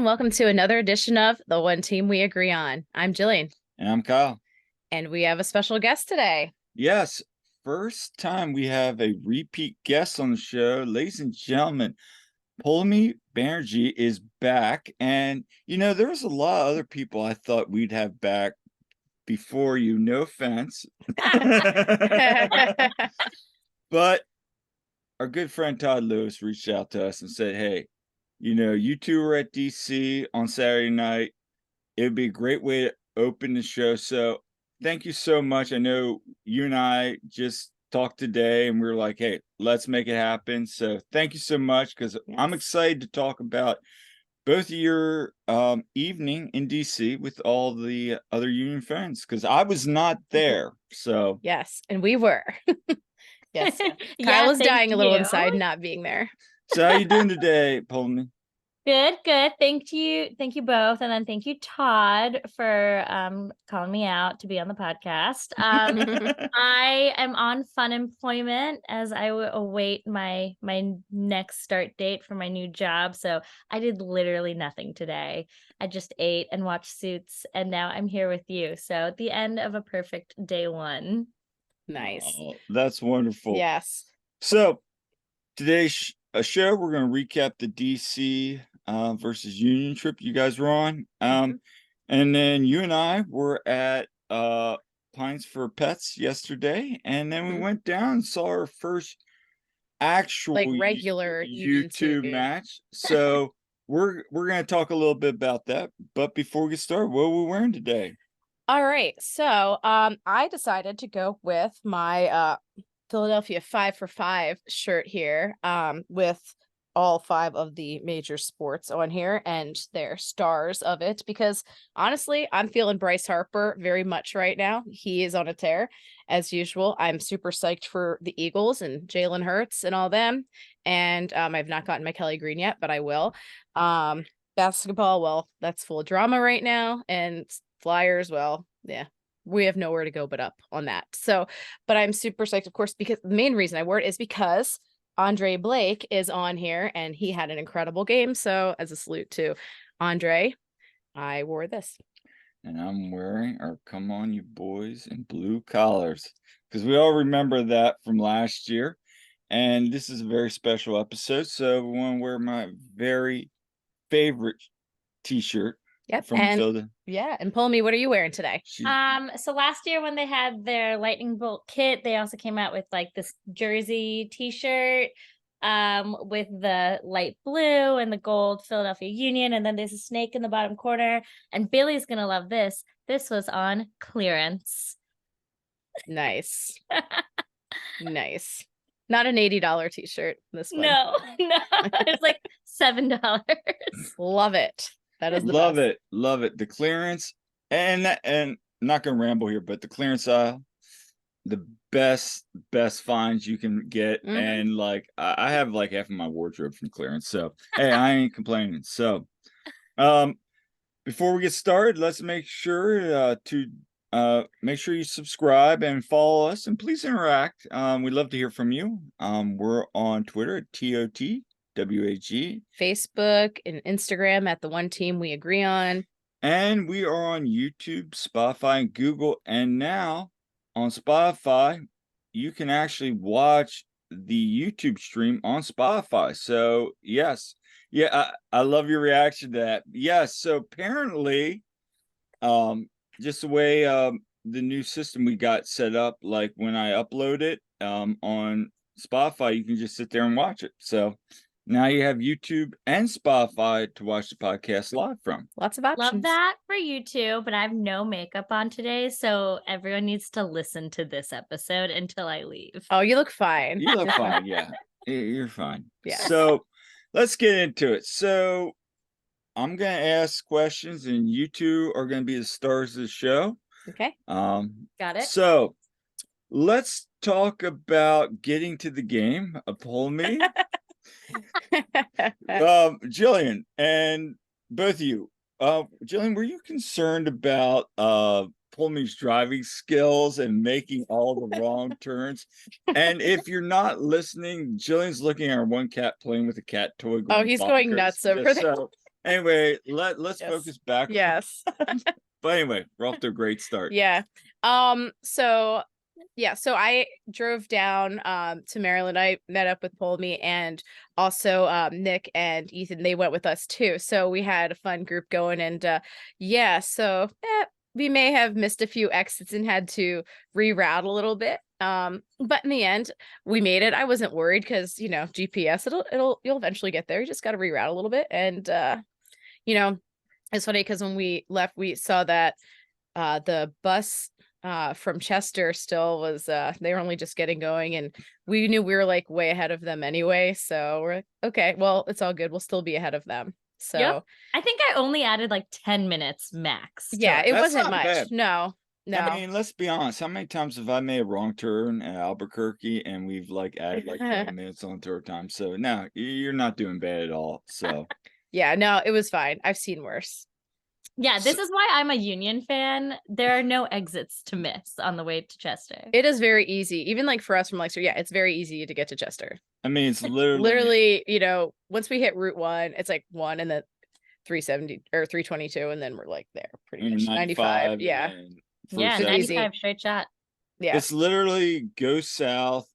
welcome to another edition of The One Team We Agree On. I'm Jillian. And I'm Kyle. And we have a special guest today. Yes, first time we have a repeat guest on the show. Ladies and gentlemen, Poulomi Banerjee is back. And, there was a lot of other people I thought we'd have back before you. No offense. But our good friend Todd Lewis reached out to us and said, hey, you two were at DC on Saturday night. It would be a great way to open the show. So thank you so much. I know you and I just talked today and we were like, hey, let's make it happen. So thank you so much, because I'm excited to talk about both of your evening in DC with all the other union friends, because I was not there. So yes, and we were. Yes. Yeah, Kyle was dying a little inside not being there. So how you doing today, Poulomi? Good. Thank you both, and then thank you, Todd, for calling me out to be on the podcast. I am on fun employment as I await my next start date for my new job. So I did literally nothing today. I just ate and watched Suits, and now I'm here with you. So at the end of a perfect day one. Nice. Oh, that's wonderful. Yes. So today's show, we're going to recap the DC versus Union trip you guys were on. And then you and I were at Pints Fur Pets yesterday, and then we went down and saw our first actual regular YouTube match. So we're going to talk a little bit about that. But before we get started, what are we wearing today? All right. So I decided to go with my Philadelphia 5 for 5 shirt here, with all 5 of the major sports on here and their stars of it, because honestly, I'm feeling Bryce Harper very much right now. He is on a tear as usual. I'm super psyched for the Eagles and Jalen Hurts and all them. And I've not gotten my Kelly Green yet, but I will. Basketball, well, that's full of drama right now. And Flyers, well, yeah, we have nowhere to go but up on that. So, but I'm super psyched, of course, because the main reason I wore it is because Andre Blake is on here and he had an incredible game. So as a salute to Andre, I wore this. And I'm wearing our Come On You Boys in blue collars, because we all remember that from last year. And this is a very special episode. So we want to wear my very favorite t-shirt. Yep. From Philadelphia. Yeah. And Poulomi, what are you wearing today? So last year when they had their lightning bolt kit, they also came out with like this jersey t-shirt with the light blue and the gold Philadelphia Union, and then there's a snake in the bottom corner. And Billy's gonna love this. This was on clearance. Nice. Nice. Not an $80 t-shirt. This one. No. It's like $7. Love it. That is the best. Love it. The clearance, and I'm not gonna ramble here, but the clearance aisle, the best finds you can get. And like I have like half of my wardrobe from clearance, so hey, I ain't complaining. So before we get started, let's make sure make sure you subscribe and follow us, and please interact. We'd love to hear from you. We're on Twitter at TOTWAG, Facebook and Instagram at The One Team We Agree On, and we are on YouTube, Spotify, and Google. And now on Spotify, you can actually watch the YouTube stream on Spotify. So yes, I love your reaction to that. Yes, so apparently, just the way the new system we got set up, like when I upload it on Spotify, you can just sit there and watch it. So now you have YouTube and Spotify to watch the podcast live from. Lots of options. Love that for YouTube, but I have no makeup on today, so everyone needs to listen to this episode until I leave. Oh, you look fine. You look fine, yeah. You're fine. Yeah. So let's get into it. So I'm going to ask questions, and you two are going to be the stars of the show. Okay. Got it. So let's talk about getting to the game. Poulomi. Jillian, and both of you. Jillian, were you concerned about Poulomi's driving skills and making all the wrong turns? And if you're not listening, Jillian's looking at our one cat playing with a cat toy. Oh, he's going nuts over there. Anyway, let's Yes. focus back. Yes. But anyway, we're off to a great start. Yeah. So I drove down to Maryland. I met up with Poulomi, and also Nick and Ethan, they went with us too. So we had a fun group going, and we may have missed a few exits and had to reroute a little bit. But in the end, we made it. I wasn't worried because, GPS, you'll eventually get there. You just got to reroute a little bit. And it's funny because when we left, we saw that the bus from Chester still was they were only just getting going, and we knew we were like way ahead of them anyway. So we're like, okay, well, it's all good. We'll still be ahead of them. So Yep. I think I only added like 10 minutes max. Yeah, it That's wasn't not much. bad. No. I mean, let's be honest. How many times have I made a wrong turn at Albuquerque and we've like added like 20 minutes onto our time? So no, you're not doing bad at all. So Yeah, no, it was fine. I've seen worse. Yeah, this is why I'm a Union fan. There are no exits to miss on the way to Chester. It is very easy. Even like for us from Leicester, it's very easy to get to Chester. I mean, it's literally, once we hit Route 1, it's like 1 and then 370 or 322, and then we're like there pretty much. 95. Yeah. Yeah, 95 straight shot. Yeah. It's literally go south,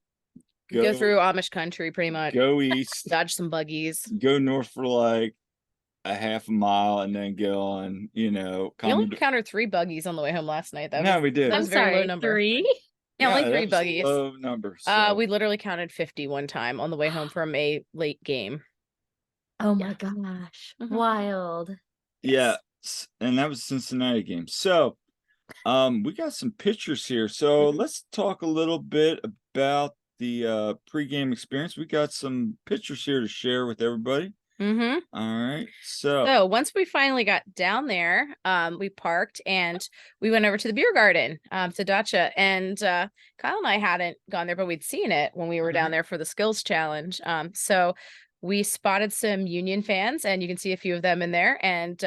go through Amish country pretty much. Go east, dodge some buggies. Go north for like a half a mile, and then go on, We only encountered 3 buggies on the way home last night. We did. That was a very low number. 3? Yeah, like 3 buggies. Low number. So. We literally counted 50 one time on the way home from a late game. Oh my gosh. Wild. Yeah. And that was a Cincinnati game. So we got some pictures here. So let's talk a little bit about the pregame experience. We got some pictures here to share with everybody. All right. So once we finally got down there, we parked and we went over to the beer garden, to Dacha. And Kyle and I hadn't gone there, but we'd seen it when we were down there for the skills challenge. So we spotted some Union fans, and you can see a few of them in there. And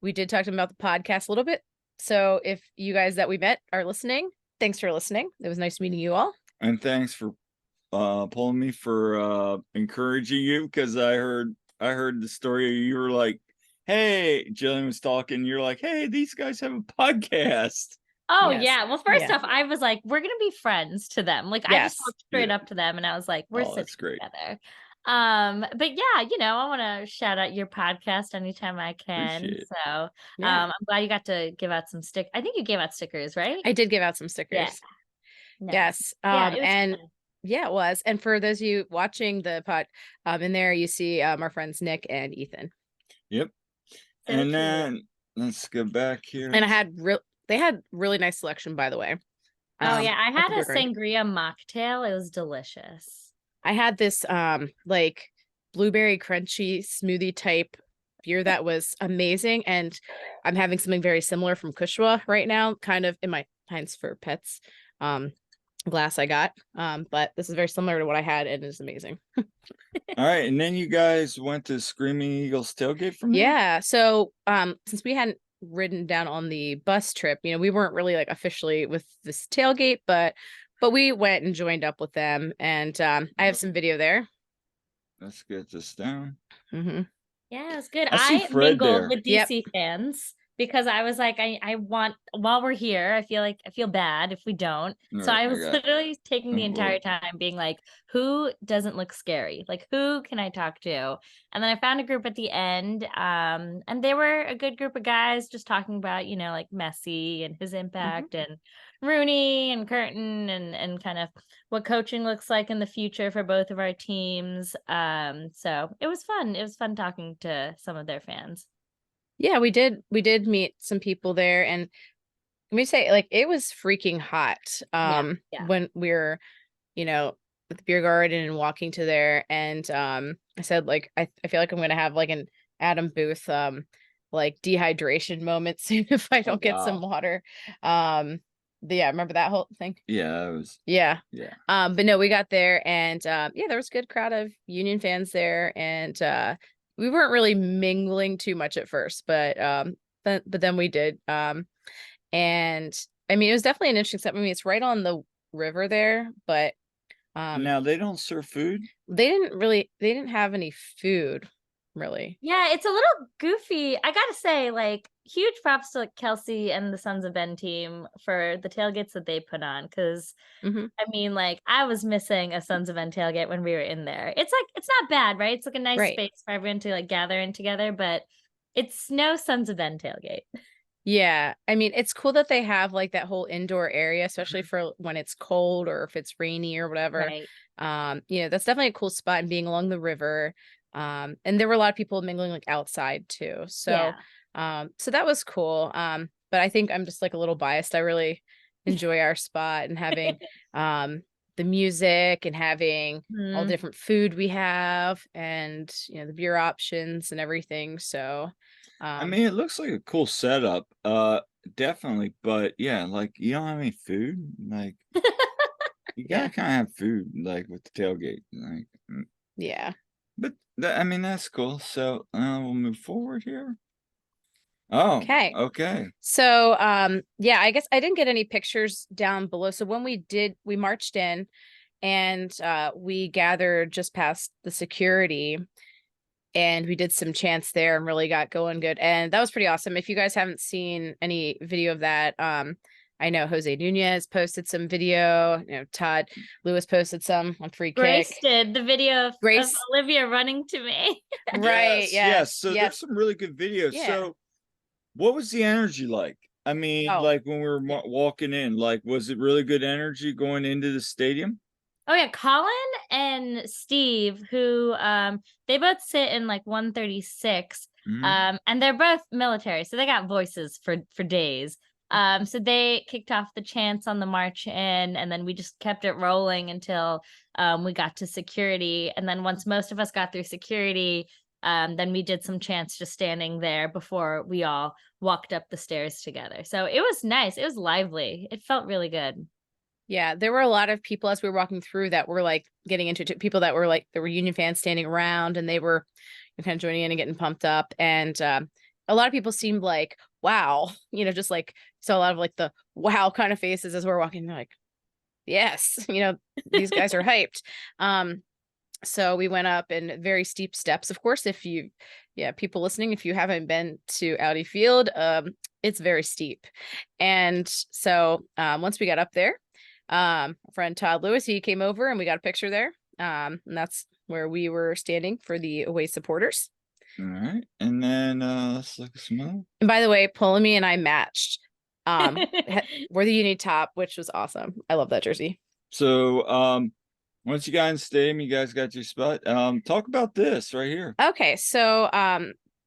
we did talk to them about the podcast a little bit. So if you guys that we met are listening, thanks for listening. It was nice meeting you all. And thanks for pulling me for encouraging you, because I heard the story. You were like, hey, Jillian was talking. You're like, hey, these guys have a podcast. Oh, yes. Yeah. Well, first off, I was like, we're going to be friends to them. Like, I just walked straight up to them and I was like, we're sitting together. But yeah, I want to shout out your podcast anytime I can. So I'm glad you got to give out some I think you gave out stickers, right? I did give out some stickers. Yeah. Nice. Yes. And fun. Yeah, it was. And for those of you watching the pod, in there you see our friends Nick and Ethan. Yep. And then let's go back here. And they had really nice selection, by the way. I had a sangria mocktail. It was delicious. I had this like blueberry crunchy smoothie type beer that was amazing, and I'm having something very similar from Kushwa right now, kind of in my Pints Fur Pets glass I got, but this is very similar to what I had, and it's amazing. All right, and then you guys went to Screaming Eagles tailgate from there? Yeah, so since we hadn't ridden down on the bus trip, we weren't really like officially with this tailgate, but we went and joined up with them, and I have some video there. Let's get this down. Yeah, it was good. I mingled with DC fans because I was like, I want, while we're here, I feel bad if we don't. So I was literally taking the entire time being like, who doesn't look scary? Like, who can I talk to? And then I found a group at the end, and they were a good group of guys just talking about, like Messi and his impact, and Rooney and Curtin, and kind of what coaching looks like in the future for both of our teams. So it was fun. It was fun talking to some of their fans. Yeah, we did meet some people there, and let me say, like, it was freaking hot when we were, at the beer garden and walking to there. And I said, like, I feel like I'm gonna have like an Adam Booth like dehydration moment soon if I don't get some water. Remember that whole thing? Yeah, it was. Yeah. But no, we got there, and there was a good crowd of Union fans there, and we weren't really mingling too much at first, but then we did. And I mean, it was definitely an interesting step. I mean, it's right on the river there, but now they don't serve food. They didn't have any food. really. Yeah, it's a little goofy. I gotta say, like, huge props to like, Kelsey and the Sons of Ben team for the tailgates that they put on. Because Hmm. I mean, like, I was missing a Sons of Ben tailgate when we were in there. It's like it's not bad, right? It's like a nice Right. space for everyone to like gather in together, but it's no Sons of Ben tailgate. Yeah. I mean, it's cool that they have like that whole indoor area, especially for when it's cold or if it's rainy or whatever. Right. That's definitely a cool spot and being along the river. And there were a lot of people mingling like outside too. So, Yeah. so that was cool. But I think I'm just like a little biased. I really enjoy our spot and having the music and having all the Mhm. different food we have and the beer options and everything. So I mean, it looks like a cool setup. Definitely, but yeah, like you don't have any food. Like you gotta yeah. kind of have food, like with the tailgate. Like, Yeah. but I mean, that's cool. So we'll move forward here. Oh, Okay. okay. So, yeah, I guess I didn't get any pictures down below. So when we marched in and we gathered just past the security and we did some chants there and really got going good. And that was pretty awesome. If you guys haven't seen any video of that, I know Jose Nunez posted some video, Todd Lewis posted some on Free Grace Kick. did the video of Grace, Olivia running to me. right, Yes. So yes. there's some really good videos. Yeah. So what was the energy like? I mean, Oh, like when we were yeah. walking in, like was it really good energy going into the stadium? Oh yeah, Colin and Steve, who they both sit in like 136. Mhm. And they're both military, so they got voices for days. So they kicked off the chants on the march in, and then we just kept it rolling until we got to security. And then once most of us got through security, then we did some chants just standing there before we all walked up the stairs together. So it was nice. It was lively. It felt really good. Yeah, there were a lot of people as we were walking through that were like getting into people that were like there were Union fans standing around and they were kind of joining in and getting pumped up. And a lot of people seemed like, wow, just like saw a lot of like the wow kind of faces as we're walking. They're like, yes, these guys are hyped. So we went up in very steep steps. Of course, people listening, if you haven't been to Audi Field, it's very steep. And so once we got up there, our friend Todd Lewis, he came over and we got a picture there. And that's where we were standing for the away supporters. All right. And then let's look at some other. And by the way, Poulomi and I matched. We're the uni top, which was awesome. I love that jersey. So once you got in stadium, you guys got your spot. Talk about this right here. Okay, so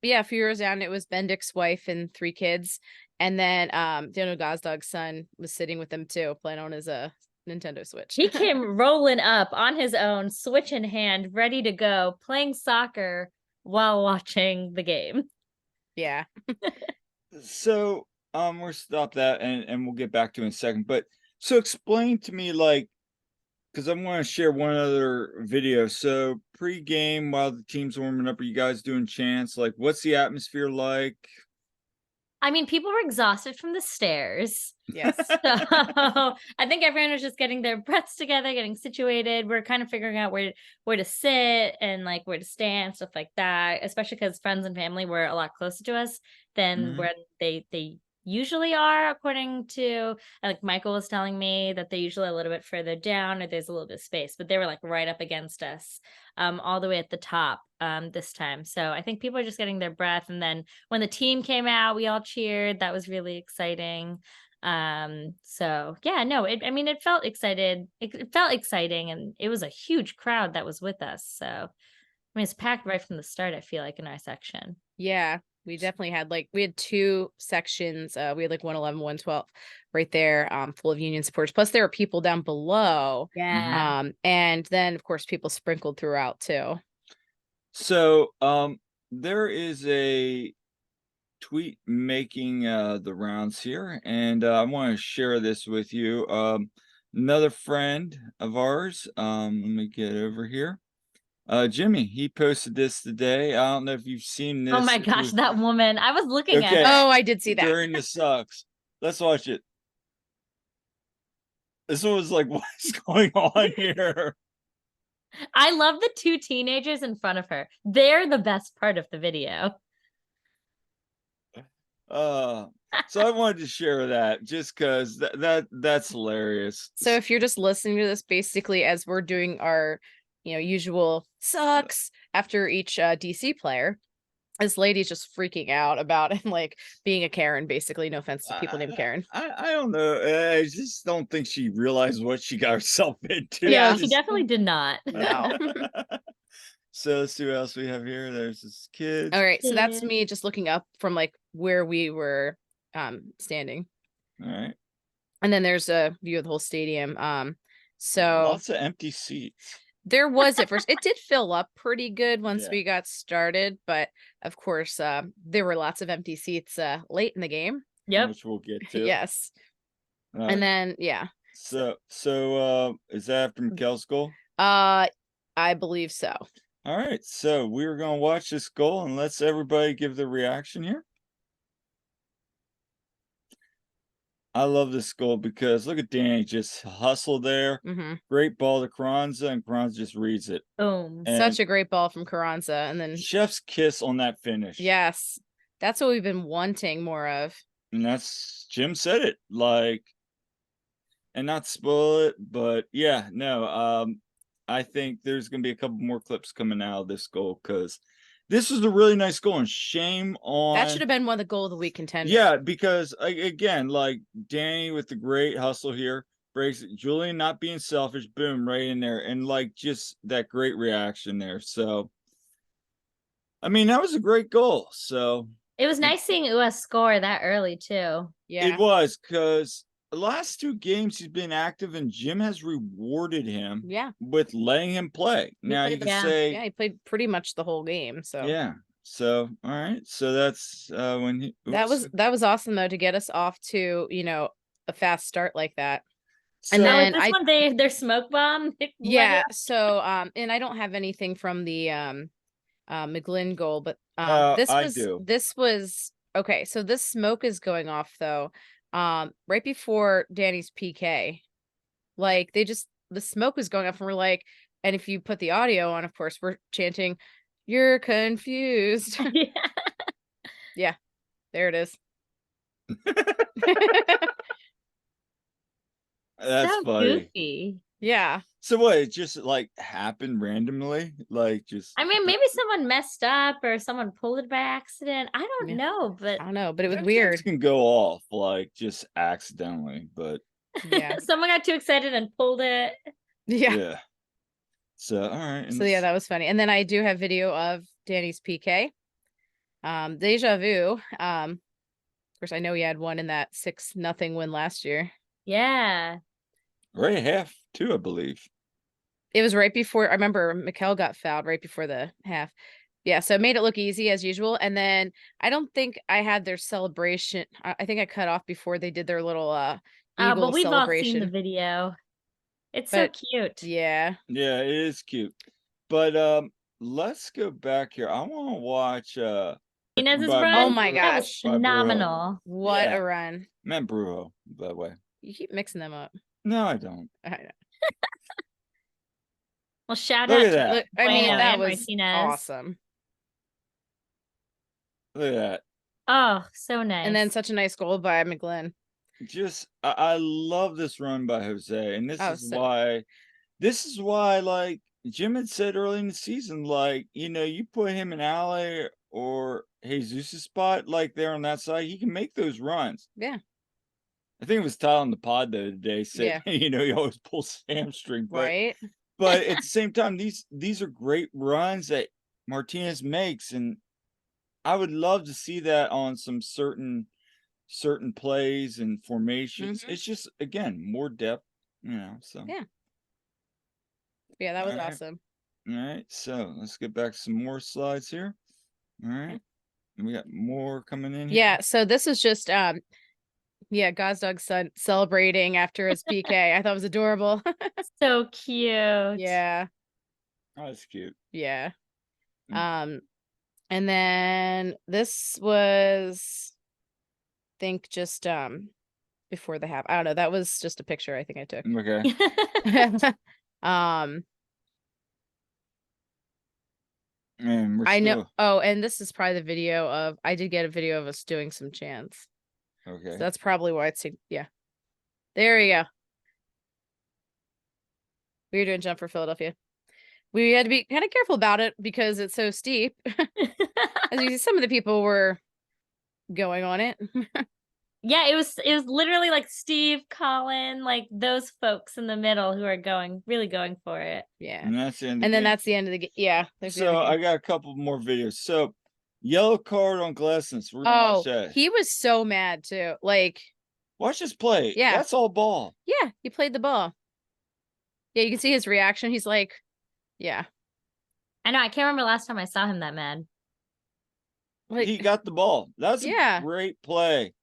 yeah, a few years down, it was Bendick's wife and 3 kids. And then Daniel Gozdog's son was sitting with them too, playing on his Nintendo Switch. He came rolling up on his own, Switch in hand, ready to go, playing soccer while watching the game. Yeah. So we'll stop that and we'll get back to it in a second. But so explain to me, like, because I want to share one other video. So pre-game, while the team's warming up, are you guys doing chants? Like, what's the atmosphere like? I mean, people were exhausted from the stairs. Yes. So I think everyone was just getting their breaths together, getting situated. We're kind of figuring out where to sit and like where to stand, stuff like that. Especially because friends and family were a lot closer to us than Mhm. where they usually are, according to like Michael was telling me that they're usually a little bit further down or there's a little bit of space, but they were like right up against us, all the way at the top this time. So I think people are just getting their breath. And then when the team came out, we all cheered. That was really exciting. So yeah, no, it felt excited. It felt exciting, and it was a huge crowd that was with us. So I mean, it's packed right from the start, I feel like, in our section. Yeah. We definitely had we had 2 sections. We had like 111, 112 right there, full of Union supporters. Plus there were people down below. Yeah. And then of course people sprinkled throughout too. So there is a tweet making the rounds here, and I want to share this with you. Another friend of ours, let me get over here. Jimmy, he posted this today. I don't know if you've seen this. Oh my gosh, that woman. I was looking Okay. at her. Oh, I did see that. During the sucks. Let's watch it. This one was like, what is going on here? I love the two teenagers in front of her. They're the best part of the video. So I wanted to share that just because that's hilarious. So if you're just listening to this, basically as we're doing our, usual sucks after each DC player, this lady's just freaking out about and like being a Karen, basically. No offense to people named Karen. I don't know. I just don't think she realized what she got herself into. Yeah, she definitely did not. No. So let's see what else we have here. There's this kid. All right, so that's Kid. me just looking up from like where we were standing. All right. And then there's a view of the whole stadium. So Lots of empty seats. there was at first. It did fill up pretty good once Yeah. we got started, but of course, there were lots of empty seats late in the game. Yep. Which we'll get to. Yes. All right. And then So is that after Mikkel's goal? I believe so. All right. So we're gonna watch this goal and let's everybody give the reaction here. I love this goal because look at Danny just hustle there. Mm-hmm. Great ball to Carranza, and Carranza just reads it. Boom. And Such a great ball from Carranza. And then chef's kiss on that finish. yes, that's what we've been wanting more of. And that's Jim said it, like, and not spoil it, but yeah, no, I think there's gonna be a couple more clips coming out of this goal because this was a really nice goal, and shame on That should have been one of the goal of the week contenders. Yeah, because again, like Danny with the great hustle here, breaks it. Julian not being selfish, boom, right in there, and like just that great reaction there. So, I mean, that was a great goal. So It was nice seeing US score that early too. Yeah. it was because the last two games he's been active, and Jim has rewarded him Yeah. with letting him play. Now you played- can say, Yeah, he played pretty much the whole game. So yeah. So all right, so that's when he that was awesome though to get us off to a fast start like that. And So- Oh, then is this one their smoke bomb? Yeah. So and I don't have anything from the McGlynn goal, but this was okay. So this smoke is going off though, right before Danny's PK. Like the smoke was going off, and we're like, and if you put the audio on, of course, we're chanting, "You're confused." Yeah, there it is. That's So funny. goofy. Yeah. So what? It just like happened randomly, like just. I mean, maybe someone messed up or someone pulled it by accident. I don't Yeah. know, but I don't know, but it was Them weird. things can go off like just accidentally, but Yeah. someone got too excited and pulled it. Yeah. yeah. So all right. So yeah, that was funny. And then I do have video of Danny's PK. Deja vu. Of course, I know he had one in that 6-0 win last year. Yeah. right at half too, I believe. It was right before, I remember Mikkel got fouled right before the half. Yeah, so it made it look easy as usual. And then I don't think I had their celebration. I think I cut off before they did their little Eagle But we've all seen the celebration. video. It's But- so cute. Yeah. Yeah, it is cute. But let's go back here. I want to watch Inez's by run. Oh my That was gosh. By Brujo. phenomenal. What Yeah. a run. Matt Brujo, by the way. You keep mixing them up. No, I don't. I know. Well, shout Look out at to that. Look, I mean, Bueno that and was Martinez. awesome. Look at that. Oh, so nice. And then such a nice goal by McGlynn. Just I love this run by Jose, and Oh, this is why like Jim had said early in the season, like, you put him in Ale or Jesus' spot, like there on that side, he can make those runs. Yeah. I think it was Tyler on the pod the other day said, he always pulls hamstring, but Right. but at the same time, these are great runs that Martinez makes, and I would love to see that on some certain plays and formations. Mhm. It's just again more depth, so Yeah. Yeah, that was Alright. awesome. all right, so let's get back to some more slides here. All right, and we got more coming in here. Yeah, so this is just Gozdog's son celebrating after his PK. I thought it was adorable. so cute. Yeah. Oh, that's cute. Yeah. Mm. And then this was I think just before the half. I don't know. That was just a picture I think I took. Okay. Um And we're I know. still Oh, and this is probably the video of, I did get a video of us doing some chants. okay. So that's probably why it's, yeah. There we go. We were doing Jump for Philadelphia. We had to be kind of careful about it because it's so steep. As you see, some of the people were going on it. Yeah, it was literally like Steve, Colin, like those folks in the middle who are really going for it. Yeah. And that's the end of And the then game. that's the end of the game. Yeah. So I got a couple more videos. So yellow card on Glessens. We're gonna watch that. He was so mad too. Like, Watch this play. Yeah. That's all ball. yeah, he played the ball. Yeah, you can see his reaction. He's like, yeah. I know. I can't remember last time I saw him that mad. Like, He got the ball. That's Yeah. a great play.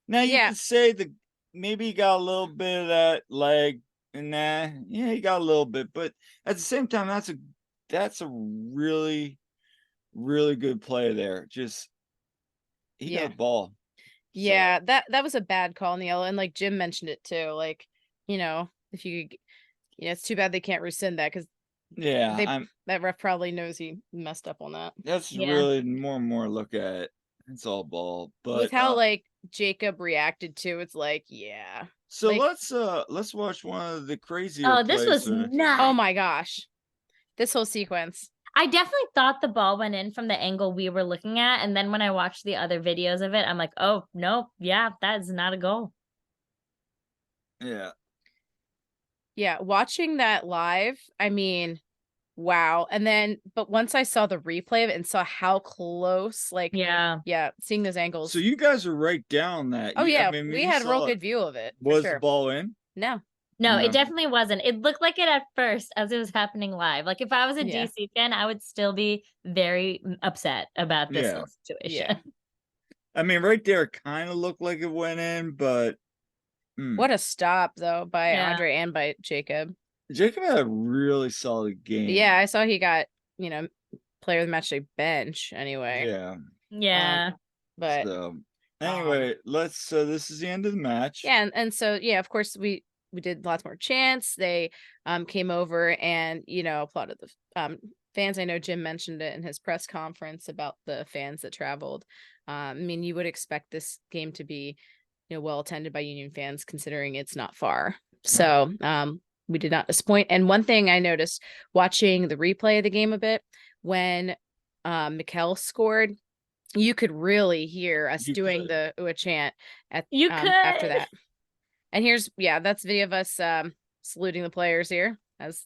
Now you Yeah. can say that maybe he got a little bit of that leg and that. Yeah, he got a little bit, but at the same time, that's a really, really good play there. Just he Yeah. got the ball. yeah, that was a bad call in the yellow. And like Jim mentioned it too. Like, if you could, it's too bad they can't rescind that because Yeah, that ref probably knows he messed up on that. that's Yeah. really more and more look at it. It's all ball. But With how like Jacob reacted to, it's like, yeah. so like- let's watch one of the crazier Oh, this plays was for- nuts. Oh my gosh. This whole sequence. I definitely thought the ball went in from the angle we were looking at. And then when I watched the other videos of it, I'm like, oh, no, yeah, that is not a goal. Yeah. Yeah, watching that live, I mean, wow. And then, but once I saw the replay of it and saw how close, like, Yeah. seeing those angles. So you guys are right down that. Oh You- yeah, I mean, we you had a real saw good it. view of it. For Was sure. the ball in? No. No, No. it definitely wasn't. It looked like it at first as it was happening live. Like if I was a Yeah. DC fan, I would still be very upset about this Yeah. whole situation. Yeah. I mean, right there, it kind of looked like it went in, but What a stop though by Yeah. Andre and by Jacob. Jacob had a really solid game. Yeah, I saw he got, player of the match day bench anyway. Yeah. Yeah. But So anyway, so this is the end of the match. yeah, and so yeah, of course we did lots more chants. They came over and applauded the fans. I know Jim mentioned it in his press conference about the fans that traveled. I mean, you would expect this game to be well attended by Union fans considering it's not far. So we did not disappoint. And one thing I noticed watching the replay of the game a bit, when Mikel scored, you could really hear us doing the Ua chant at after that. And here's that's a video of us saluting the players here as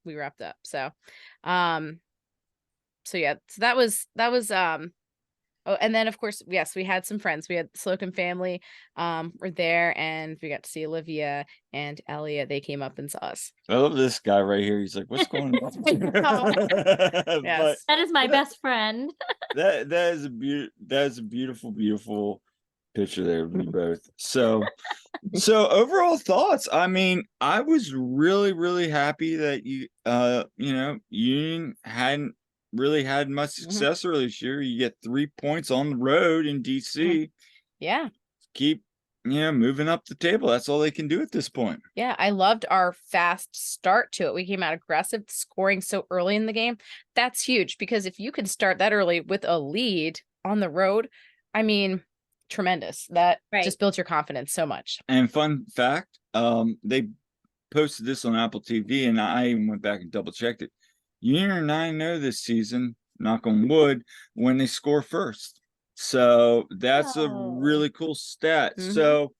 we wrapped up. So so that was oh, and then of course, yes, we had some friends. We had the Slocum family were there, and we got to see Olivia and Elliot. They came up and saw us. I love this guy right here. He's like, "What's going on?" Yes. That is my best friend. that is a beautiful, beautiful picture there of you both. So overall thoughts. I mean, I was really, really happy that Union hadn't really had much success early this year. You get 3 points on the road in DC. Yeah. Keep moving up the table. That's all they can do at this point. Yeah, I loved our fast start to it. We came out aggressive, scoring so early in the game. That's huge because if you can start that early with a lead on the road, I mean, tremendous. That just builds your confidence so much. And fun fact, they posted this on Apple TV, and I even went back and double checked it. Union are 9-0 this season, knock on wood, when they score first. So that's a really cool stat. So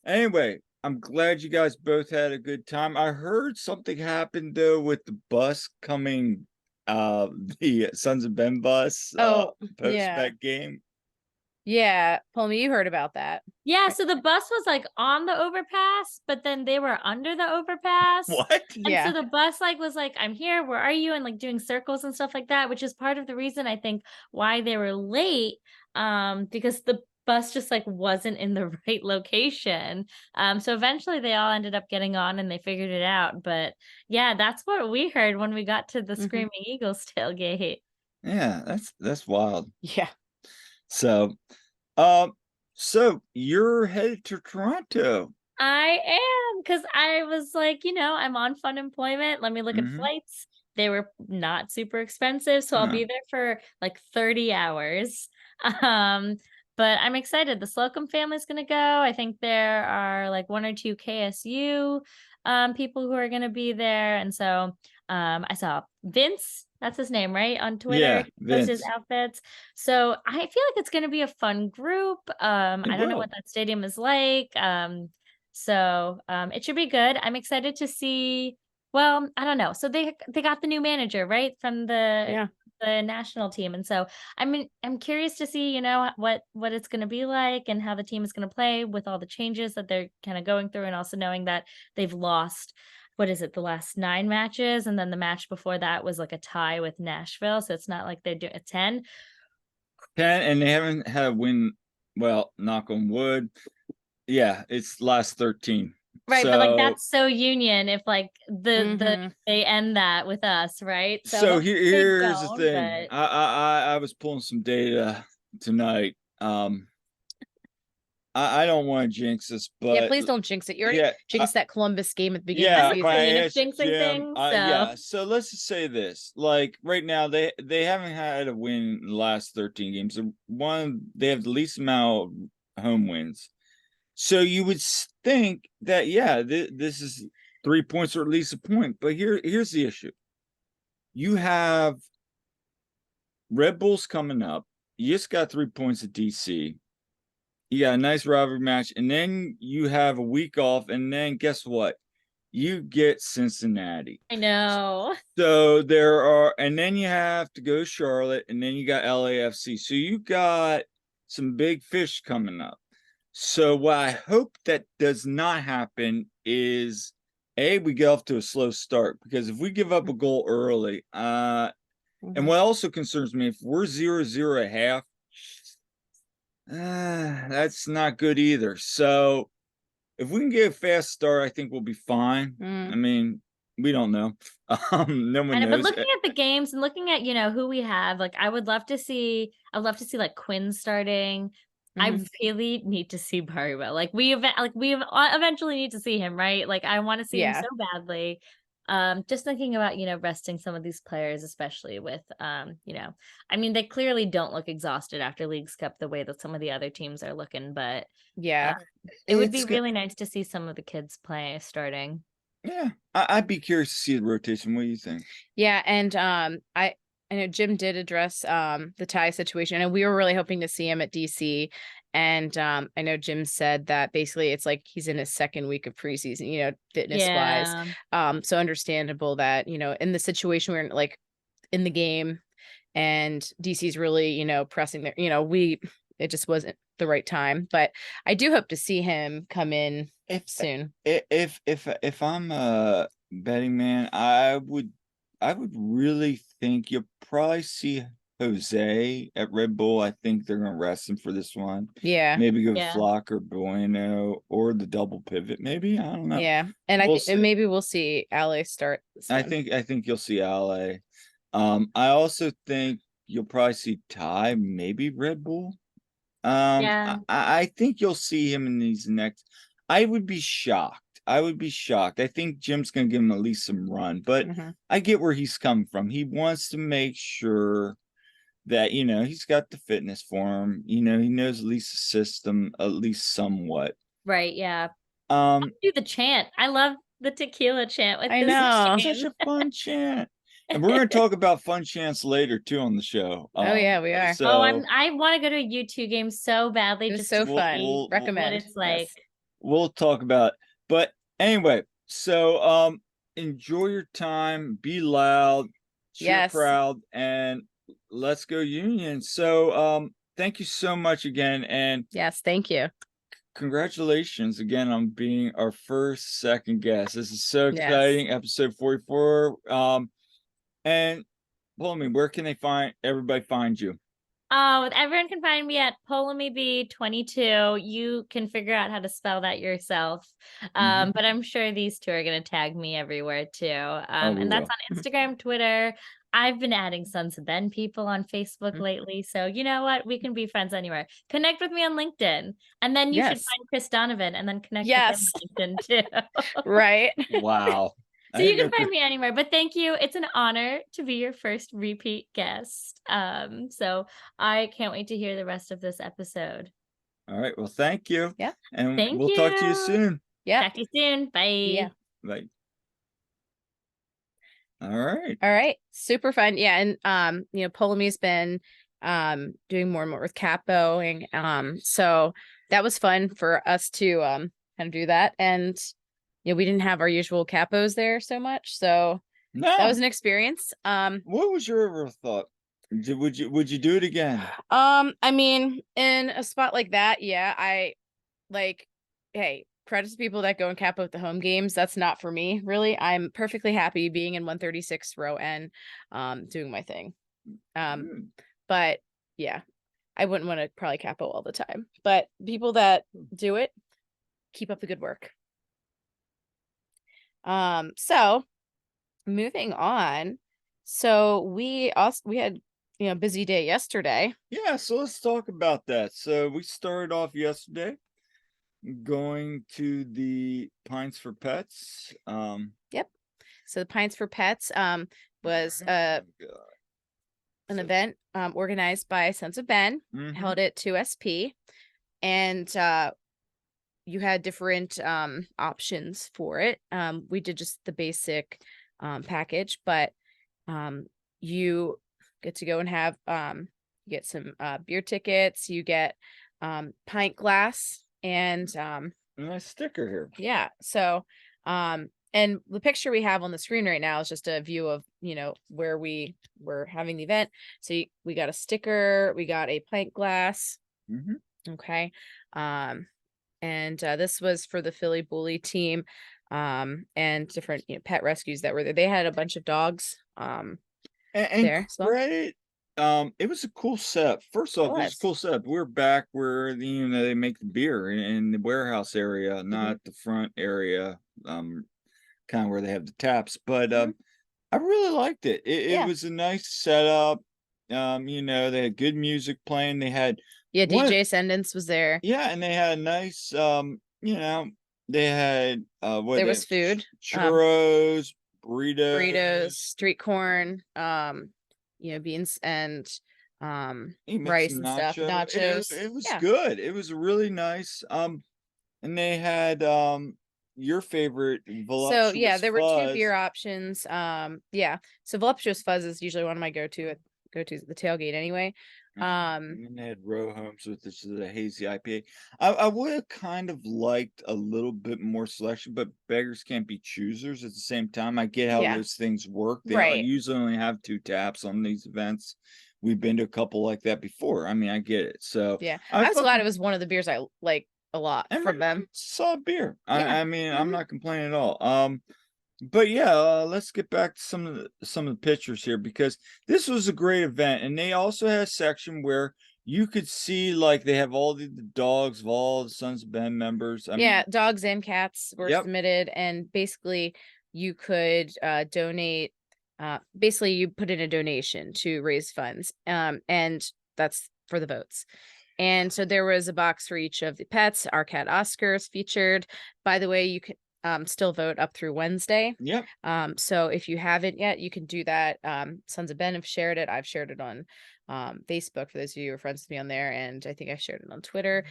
anyway, I'm glad you guys both had a good time. I heard something happened though with the bus coming, the Sons of Ben bus post that game. Yeah, Poulomi, you heard about that. Yeah, so the bus was like on the overpass, but then they were under the overpass. What? And so the bus was like, I'm here, where are you? And like doing circles and stuff like that, which is part of the reason I think why they were late. Because the bus just like wasn't in the right location. So eventually they all ended up getting on and they figured it out. But yeah, that's what we heard when we got to the Screaming Eagles tailgate. Yeah, that's wild. Yeah. So, so you're headed to Toronto. I am, because I was like, I'm on fun employment. Let me look at flights. they were not super expensive. So I'll be there for like 30 hours. But I'm excited. The Slocum family's going to go. I think there are like 1 or 2 KSU people who are going to be there. And so I saw Vince, that's his name, right? On Twitter, Yeah, he posts his Vince. outfits. So I feel like it's going to be a fun group. I don't know what that stadium is like. So it should be good. I'm excited to see. Well, I don't know. So they got the new manager, right? From the national team. And so I'm curious to see, what it's going to be like and how the team is going to play with all the changes that they're kind of going through, and also knowing that they've lost, what is it, the last 9 matches, and then the match before that was like a tie with Nashville, so it's not like they're doing a 10, and they haven't had a win. Well, knock on wood. Yeah, it's last 13. right? But like that's so Union if like the they end that with us, right? So here's the thing. But... I was pulling some data tonight. I don't want to jinx this, but please don't jinx it. You already jinxed that Columbus game at the beginning of the season. Jinxing things. Yeah. So let's just say this: like right now, they haven't had a win in the last 13 games. They have the least amount of home wins. So you would think that this is 3 points or at least a point. But here's the issue: you have Red Bulls coming up. You just got 3 points at DC. You got a nice rivalry match, and then you have a week off, and then guess what? You get Cincinnati. I know. So and then you have to go to Charlotte, and then you got LAFC. So you got some big fish coming up. So what I hope that does not happen is, we get off to a slow start, because if we give up a goal early, and what also concerns me, if we're 0-0 at half, that's not good either. So if we can get a fast start, I think we'll be fine. I mean, we don't know. No one knows. But looking at the games and looking at, who we have, like I would love to see like Quinn starting. I really need to see Barrywell. Like we eventually need to see him, right? Like I want to see him so badly. Just thinking about, resting some of these players, especially with, I mean, they clearly don't look exhausted after Leagues Cup the way that some of the other teams are looking, but it would be really nice to see some of the kids starting. Yeah, I'd be curious to see the rotation. What do you think? Yeah, and I know Jim did address the tie situation, and we were really hoping to see him at DC. And I know Jim said that basically it's like he's in his second week of preseason, fitness wise. So understandable that, in the situation we're in, like in the game, and DC's really, pressing there, it just wasn't the right time. But I do hope to see him come in soon. If I'm a betting man, I would really think you'll probably see Jose at Red Bull. I think they're gonna rest him for this one. Yeah. Maybe go Flock or Bueno or the double pivot. Maybe, I don't know. Yeah. And maybe we'll see Ale start. I think you'll see Ale. I also think you'll probably see Ty, maybe Red Bull. I think you'll see him in these next. I would be shocked. I think Jim's going to give him at least some run, but I get where he's coming from. He wants to make sure that, he's got the fitness for him. He knows at least the system, at least somewhat. Right. Yeah. Do the chant. I love the tequila chant. I know. Such a fun chant. And we're going to talk about fun chants later too on the show. Oh yeah, we are. So, I want to go to a U2 game so badly. It's so fun. Recommend. What it's like. Yes. We'll talk about it. But anyway, so enjoy your time, be loud, cheer proud, and let's go Union. So thank you so much again. And yes, thank you. Congratulations again on being our second guest. This is so exciting. Episode 44. And Poulomi, where can everybody find you? Everyone can find me at Poulomi B22. You can figure out how to spell that yourself. But I'm sure these two are going to tag me everywhere too. And that's on Instagram, Twitter. I've been adding Sons of Ben people on Facebook lately. So you know what? We can be friends anywhere. Connect with me on LinkedIn. And then you should find Chris Donovan and then connect with him on LinkedIn too. Right. Wow. I So you had can no find clue. me anywhere, but thank you. It's an honor to be your first repeat guest. So I can't wait to hear the rest of this episode. All right. Well, thank you. Yeah. And Thank we'll talk to you you. soon. Yeah. Talk to you soon. Bye. Yeah. Bye. All right. All right. Super fun. Yeah. And Poulomi's been doing more and more with capoing. So that was fun for us to kind of do that. And we didn't have our usual capos there so much. So that Now, was an experience. what was your ever thought? Would you do it again? I mean, in a spot like that, yeah, I like, hey, credit to people that go and capo at the home games. That's not for me, really. I'm perfectly happy being in 136 row and doing my thing. Mm. But yeah, I wouldn't want to probably capo all the time. But people that do it, keep up the good work. So moving on. So we had a busy day yesterday. Yeah, so let's talk about that. So we started off yesterday going to the Pints Fur Pets. Yep. So the Pints Fur Pets was oh my God. an So- event organized by Sons of Ben, Mhm. held at 2SP, and you had different options for it. We did just the basic package, but you get to go and have you get some beer tickets, you get pint glass, and Nice sticker here. yeah. So and the picture we have on the screen right now is just a view of where we were having the event. So we got a sticker, we got a pint glass. Mhm. Okay. And this was for the Philly Bully team, and different pet rescues that were there. They had a bunch of dogs And there. So credit, it was a cool setup. First off, it was a cool setup. We're back where they make the beer in the warehouse area, not the front area, kind of where they have the taps. But I really liked it. It Yeah. was a nice setup. They had good music playing. They had Yeah, one, DJ Ascendance was there. yeah, and they had a nice, they had what There they was have, food, churros, burritos, burritos. street corn, beans and He made rice some and stuff, nachos. nachos. It was Yeah. good. It was really nice. And they had your favorite So yeah, voluptuous there were two fuzz. beer options. Yeah. So voluptuous fuzz is usually one of my go-tos at the tailgate anyway. And then they had row homes with this the hazy IPA. I would have kind of liked a little bit more selection, but beggars can't be choosers at the same time. I get how Yeah. those things work. They Right. usually only have 2 taps on these events. We've been to a couple like that before. I mean, I get it. So Yeah. I was glad it was one of the beers I like a lot from them. Solid beer. Yeah. I mean, I'm not complaining at all. But yeah, let's get back to some of the pictures here because this was a great event, and they also had a section where you could see like they have all the dogs of all the Sons of Ben members. I Yeah, mean, dogs and cats were Yep. submitted, and basically you could donate. Basically, you put in a donation to raise funds, and that's for the votes. And so there was a box for each of the pets. Our cat Oscar is featured. By the way, you can still vote up through Wednesday. Yep. So if you haven't yet, you can do that. Sons of Ben have shared it. I've shared it on Facebook for those of you who are friends with me on there, and I think I shared it on Twitter.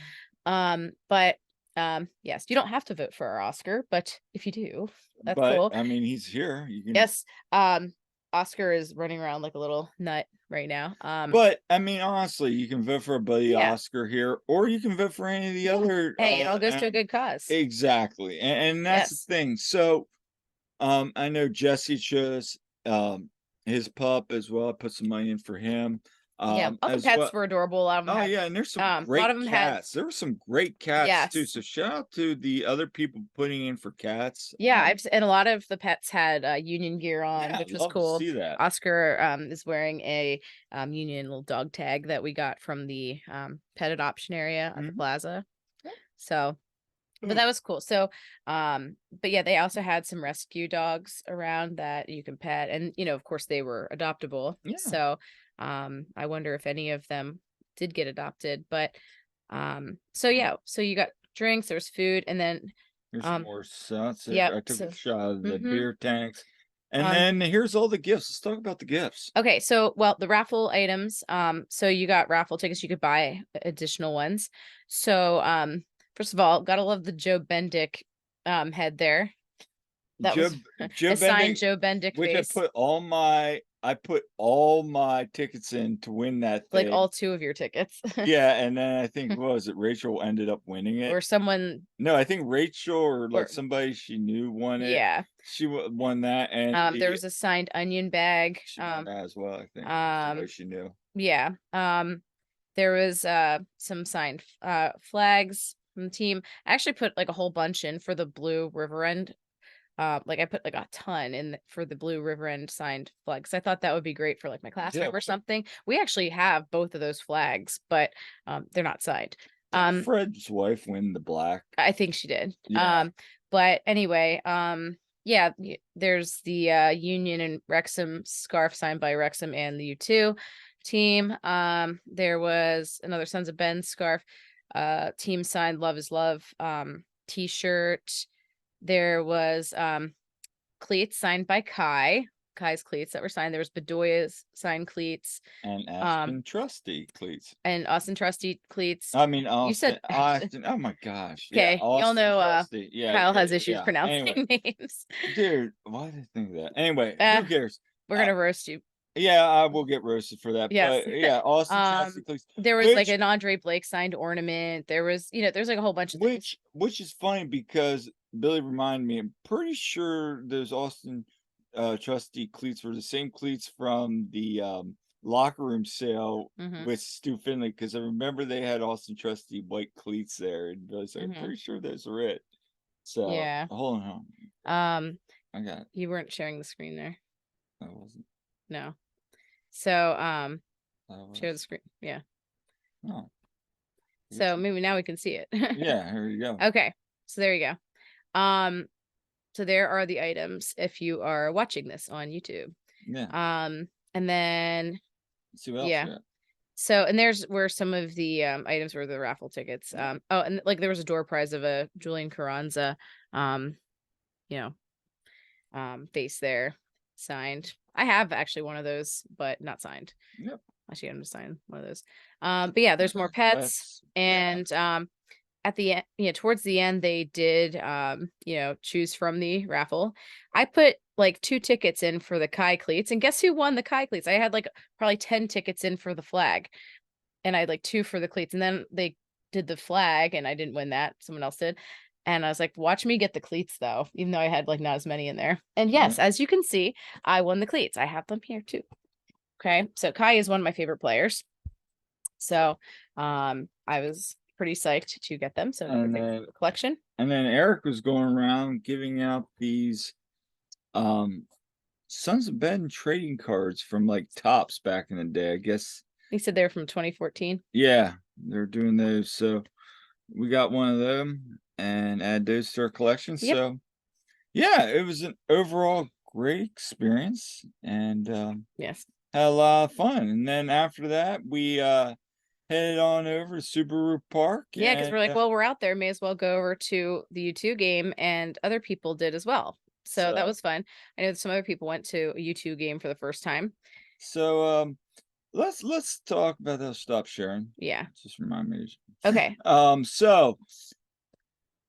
But yes, you don't have to vote for our Oscar, but if you do, that's But cool. I mean, he's here. You can. Yes. Oscar is running around like a little nut right now. But I mean, honestly, you can vote for a buddy Yeah. Oscar here, or you can vote for any of the other. Hey, it all goes to a good cause. Exactly, and that's Yes. the thing. So, I know Jesse chose his pup as well. I put some money in for him. Yeah, all the As pets well. were adorable. A lot of them Oh had, yeah, and there's some a great lot of them had, cats. There were some great cats too. yes. So shout out to the other people putting in for cats. Yeah, and a lot of the pets had Union gear on, Yeah, which was love to cool. see that. Oscar is wearing a Union little dog tag that we got from the pet adoption area at the plaza. So, but that was cool. So, but yeah, they also had some rescue dogs around that you can pet, and of course they were adoptable. Yeah. So, I wonder if any of them did get adopted, but so yeah, so you got drinks, there was food, and then Here's some more shots. yep, I took so a shot of the mhm. beer tanks. And then here's all the gifts. Let's talk about the gifts. Okay, so well, the raffle items. So you got raffle tickets. You could buy additional ones. So first of all, gotta love the Joe Bendick head there. That was Joe a signed Bendick, Joe Bendick which face. I put all my tickets in to win that thing. Like all 2 of your tickets. Yeah, and then I think what was it? Rachel ended up winning it. Or someone. No, I think Rachel or like Or- somebody she knew won it. Yeah. She won that, and There was a signed onion bag. she won that as well. I think somebody she knew. Yeah. There was some signed flags from the team. I actually put like a whole bunch in for the Blue River End. Like I put like a ton in for the Blue River End signed flags. I thought that would be great for like my class trip or something. We actually have both of those flags, but they're not signed. Did Fred's wife win the black? I think she did. Yeah. But anyway, yeah, there's the Union and Wrexham scarf signed by Wrexham and the U2 team. There was another Sons of Ben scarf, team signed Love is Love t-shirt. There was cleats signed by Kai's cleats that were signed. There was Bedoya's signed cleats and Austin Trusty cleats. And Austin Trusty cleats. I mean, Austin, you said Austin. Oh my gosh. Okay, yeah, y'all know Trusty. Yeah, Kyle has issues pronouncing anyway, names. Dude, why did I think of that? Anyway, who cares? We're gonna roast you. Yeah, I will get roasted for that. Yes. But yeah, Austin Trusty cleats. There was like an Andre Blake signed ornament. There was, there's like a whole bunch of things. Which is funny because Billy reminded me, I'm pretty sure those Austin Trusty cleats were the same cleats from the locker room sale with Stu Finley, because I remember they had Austin Trusty white cleats there, and I was like, I'm pretty sure those are it. So yeah, hold on. I got it. You weren't sharing the screen there. I wasn't. No. So share the screen. Yeah. Oh. So maybe now we can see it. Yeah, here you go. Okay. So there you go. So there are the items if you are watching this on YouTube. Yeah. And then let's see what else we got. So, and there's where some of the items were the raffle tickets. Oh, and like there was a door prize of a Julian Carranza face there signed. I have actually one of those, but not signed. Yep. Actually, I'm gonna sign one of those. But yeah, there's more pets. And at the end, towards the end, they did choose from the raffle. I put like 2 tickets in for the Kai cleats, and guess who won the Kai cleats? I had like probably 10 tickets in for the flag, and I had like 2 for the cleats, and then they did the flag, and I didn't win that. Someone else did. And I was like, watch me get the cleats though, even though I had like not as many in there. And yes, as you can see, I won the cleats. I have them here too. Okay. So Kai is one of my favorite players. So I was pretty psyched to get them. So the collection. And then Eric was going around giving out these Sons of Ben trading cards from like Tops back in the day. I guess he said they were from 2014. Yeah, they're doing those. So we got one of them and add those to our collection. Yep. So yeah, it was an overall great experience, and yes, had a lot of fun. And then after that, we headed on over to Subaru Park. Yeah, because we're like, well, we're out there, may as well go over to the U2 game, and other people did as well. So that was fun. I know some other people went to a U2 game for the first time. So let's talk about that. Stop sharing. Yeah. Just remind me. Okay. So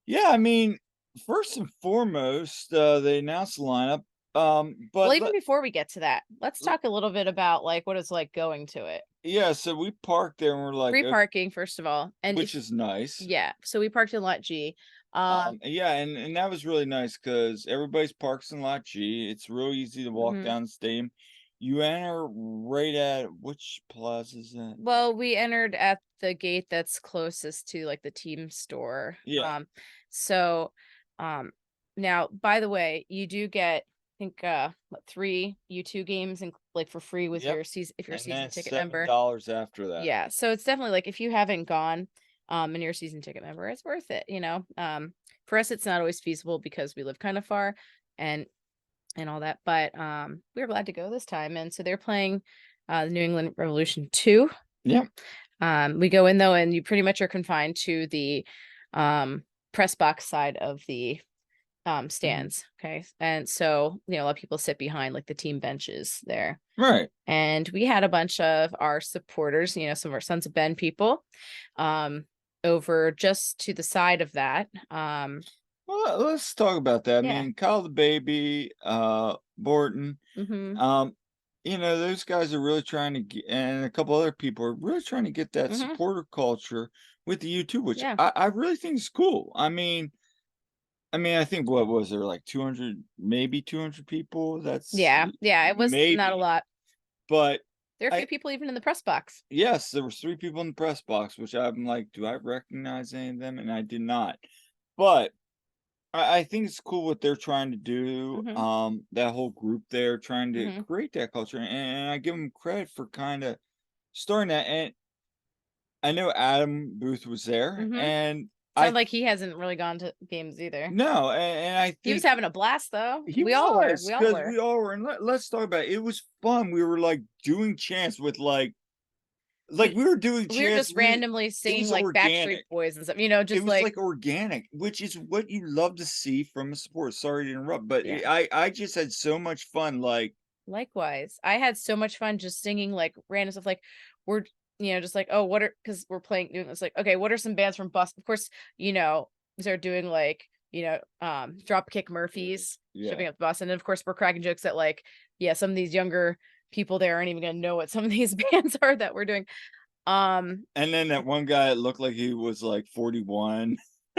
yeah, I mean, first and foremost, they announced the lineup. But well, even before we get to that, let's talk a little bit about like what it's like going to it. Yeah, so we parked there and we're like free parking, first of all, and which is nice. Yeah, so we parked in lot G. Yeah, and that was really nice because everybody's parks in lot G. It's real easy to walk down the stadium. You enter right at which plaza is that? Well, we entered at the gate that's closest to like the team store. Yeah. Now, by the way, you do get, I think 3 U2 games and like for free with your season if you're a season ticket member. $7 after that. Yeah, so it's definitely like if you haven't gone and you're a season ticket member, it's worth it. For us, it's not always feasible because we live kind of far and all that, but we were glad to go this time. And so they're playing the New England Revolution 2. Yeah. We go in though, and you pretty much are confined to the press box side of the stands. Okay. And so, a lot of people sit behind like the team benches there. Right. And we had a bunch of our supporters, some of our Sons of Ben people, over just to the side of that. Well, let's talk about that. I Yeah. mean, Kyle the baby, Borton, Mm-hmm. those guys are really trying to get, and a couple other people are really trying to get that Mm-hmm. supporter culture with the YouTube, which Yeah. I really think is cool. I mean, I think what was there like 200, maybe 200 people? That's Yeah. It was not a maybe, lot. but There are a few people even in the press box. yes, there was 3 people in the press box, which I'm like, do I recognize any of them? And I did not. But I think it's cool what they're trying to do. Mm-hmm. That whole group there trying to Mm-hmm. create that culture, and I give them credit for kind of starting that. And I know Adam Booth was there, Mm-hmm. and Sounds like he hasn't really gone to games either. no, and I He was think having a blast though. he We all were. was We all because were. we all were. And let's talk about it. It was fun. We were like doing chants with like we were doing We were chants. just randomly singing like Backstreet Organic. Boys and stuff, It just was like like organic, which is what you love to see from a sport. Sorry to interrupt, but yeah. I just had so much fun. Like, Likewise. I had so much fun just singing like random stuff. Like we're, just like, oh, because we're doing this, like, okay, what are some bands from Boston? Of course, we start doing like, Dropkick Murphys, shipping yeah. up to Boston. And of course, we're cracking jokes that like, yeah, some of these younger people there aren't even gonna know what some of these bands are that we're doing. And then that one guy looked like he was like 41.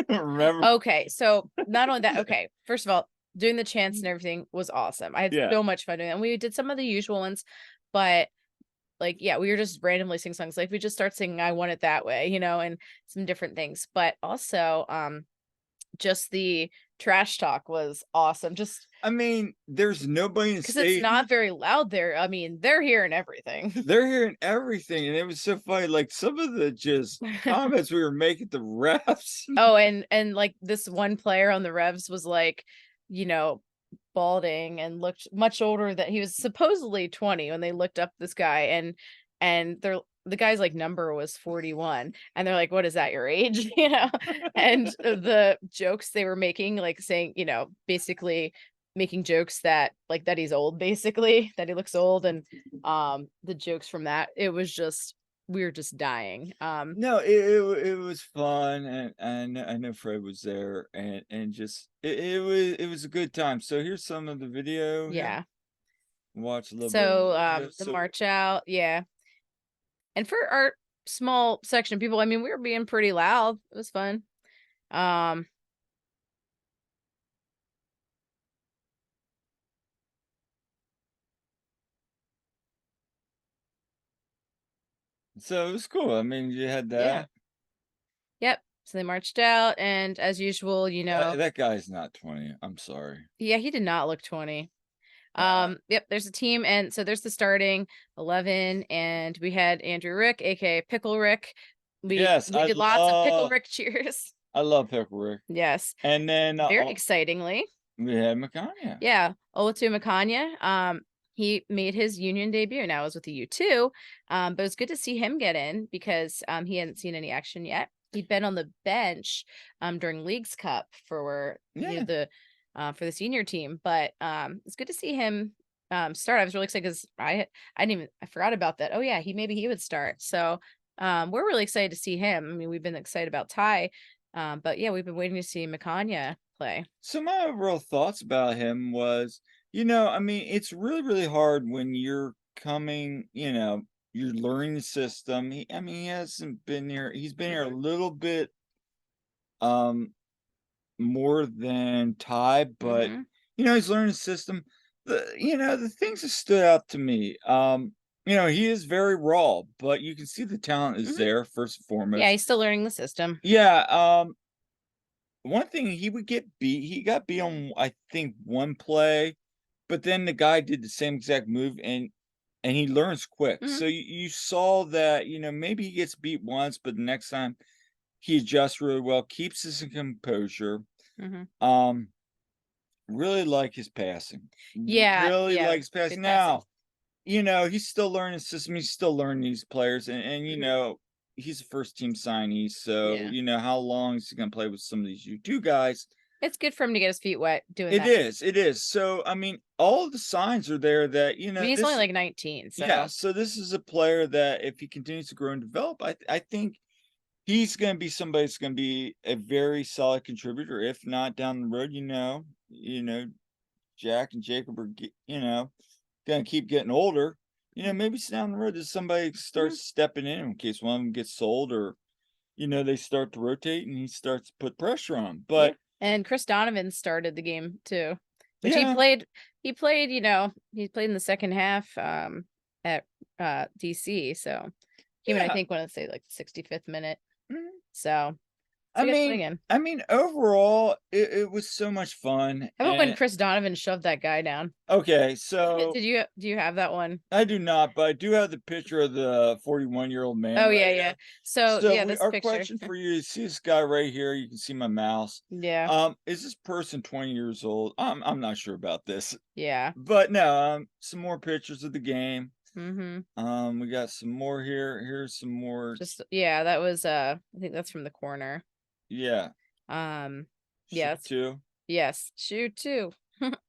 Remember? Okay, so not only that, okay, first of all, doing the chants and everything was awesome. I had Yeah. so much fun doing that. And we did some of the usual ones, but like, yeah, we were just randomly singing songs. Like we just start singing I Want It That Way, and some different things. But also, just the trash talk was awesome. Just there's nobody in the because it's state. not very loud there. I mean, they're hearing everything. They're hearing everything, and it was so funny. Like some of the just comments we were making the refs. Oh, and like this one player on the Revs was like, balding and looked much older than he was supposedly 20 when they looked up this guy and the guy's like number was 41 and they're like, what is that, your age? And the jokes they were making, like saying, basically making jokes that like that he's old, basically that he looks old, and the jokes from that, it was just, we were just dying. No, it was fun, and I know Fred was there, and just it was a good time. So here's some of the video. Yeah. Watch a little So bit. the march out, yeah. And for our small section of people, I mean, we were being pretty loud. It was fun. So it was cool. You had that. Yeah. Yep. So they marched out, and as usual, That guy's not 20. I'm sorry. yeah, he did not look 20. Yep, there's a team, and so there's the starting 11, and we had Andrew Rick, aka Pickle Rick. We did lots of Pickle Rick cheers. I love Pickle Rick. Yes. And then very excitingly, we had Makanya. Yeah, Oluwatu Makanya. He made his Union debut. Now is with the U2. But it was good to see him get in because he hadn't seen any action yet. He'd been on the bench during Leagues Cup for the for the senior team, but it's good to see him start. I was really excited because I forgot about that. Oh yeah, maybe he would start. So we're really excited to see him. I mean, we've been excited about Ty, but yeah, we've been waiting to see Makanya play. So my overall thoughts about him was, it's really, really hard when you're coming, you're learning the system. He hasn't been here. He's been here a little bit more than Ty, but he's learning the system. The things that stood out to me, he is very raw, but you can see the talent is there first and foremost. Yeah, he's still learning the system. Yeah. One thing, he would get beat. He got beat on, I think, one play, but then the guy did the same exact move, and he learns quick. So you saw that, maybe he gets beat once, but the next time he adjusts really well, keeps his composure. Really like his passing. Yeah, really like his passing. Now, he's still learning the system. He's still learning these players, and he's a first team signee, so Yeah. you know how long is he gonna play with some of these U2 guys? It's good for him to get his feet wet doing It that. it is. So I mean, all the signs are there that I mean, he's only this. like 19, Yeah, so so this is a player that if he continues to grow and develop, I think he's gonna be somebody that's gonna be a very solid contributor. If not down the road, Jack and Jacob are gonna keep getting older. Maybe it's down the road that somebody starts stepping in case one of them gets sold or they start to rotate and he starts to put pressure on. yeah. But And Chris Donovan started the game too, which yeah, he played in the second half at DC, so came in, I yeah. think, when I say like the 65th minute. Mhm. So I we got to play mean, again. overall, it was so much fun. How about when And Chris Donovan shoved that guy down? okay, so Do you have that one? I do not, but I do have the picture of the 41-year-old man Oh right yeah, here. yeah. So So yeah, this our picture. question for you is, see this guy right here? You can see my mouse. Yeah, Is this person 20 years old? I'm not sure about this, yeah. but no. Some more pictures of the game. Mm-hmm. We got some more here. Here's some more. Just yeah, that was I think that's from the corner. Yeah. Yeah. Shoot two. Yes. Shoot two.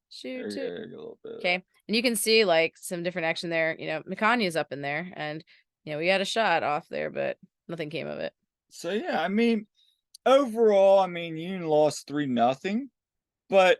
Shoot two. A little bit. Okay. And you can see like some different action there. Mikani's up in there, and we had a shot off there, but nothing came of it. So yeah, I mean, overall, Union lost 3-0, but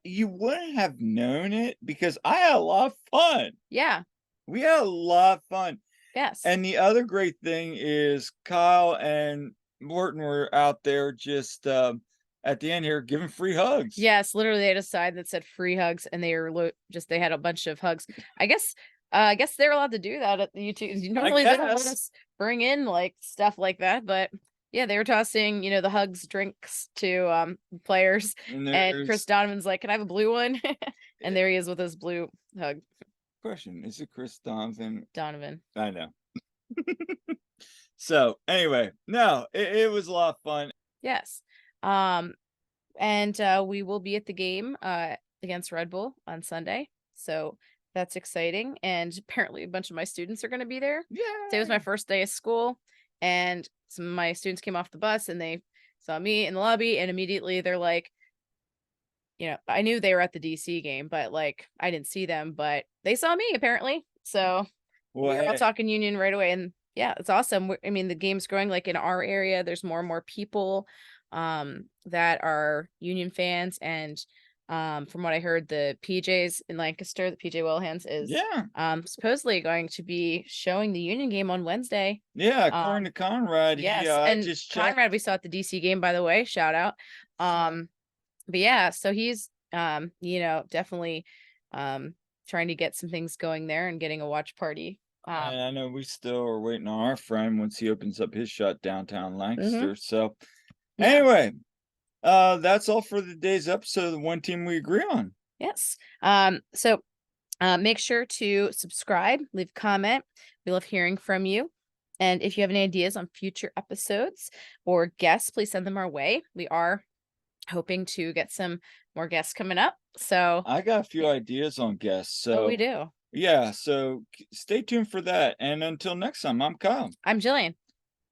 you wouldn't have known it because I had a lot of fun. Yeah. We had a lot of fun. Yes. And the other great thing is Kyle and Morton were out there just at the end here giving free hugs. Yes, literally they had a sign that said free hugs, and they were they had a bunch of hugs. I guess they're allowed to do that at the YouTube. Normally they don't let us bring in like stuff like that, but yeah, they were tossing, the hugs, drinks to players. And Chris Donovan's like, "Can I have a blue one?" And there he is with his blue hug. Question, is it Chris Donovan? I know. So anyway, no, it was a lot of fun. Yes. And we will be at the game against Red Bull on Sunday. So that's exciting. And apparently a bunch of my students are going to be there. Yeah. Today was my first day of school, and some of my students came off the bus and they saw me in the lobby, and immediately they're like, I knew they were at the DC game, but like I didn't see them, but they saw me apparently. So we're all talking Union right away. And yeah, it's awesome. I mean, the game's growing. Like in our area, there's more and more people that are Union fans. And from what I heard, the PJs in Lancaster, the PJ Wellhands is supposedly going to be showing the Union game on Wednesday. Yeah, according to Conrad. Yes, and just Conrad we saw at the DC game, by the way. Shout out. But yeah, so he's definitely trying to get some things going there and getting a watch party. And I know we still are waiting on our friend once he opens up his shop downtown Lancaster. So anyway, that's all for today's episode of the One Team We Agree On. Yes. So make sure to subscribe, leave a comment. We love hearing from you. And if you have any ideas on future episodes or guests, please send them our way. We are hoping to get some more guests coming up. So I got a few ideas on guests. So we do. Yeah, so stay tuned for that. And until next time, I'm Kyle. I'm Jillian.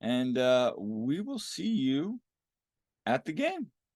And we will see you at the game.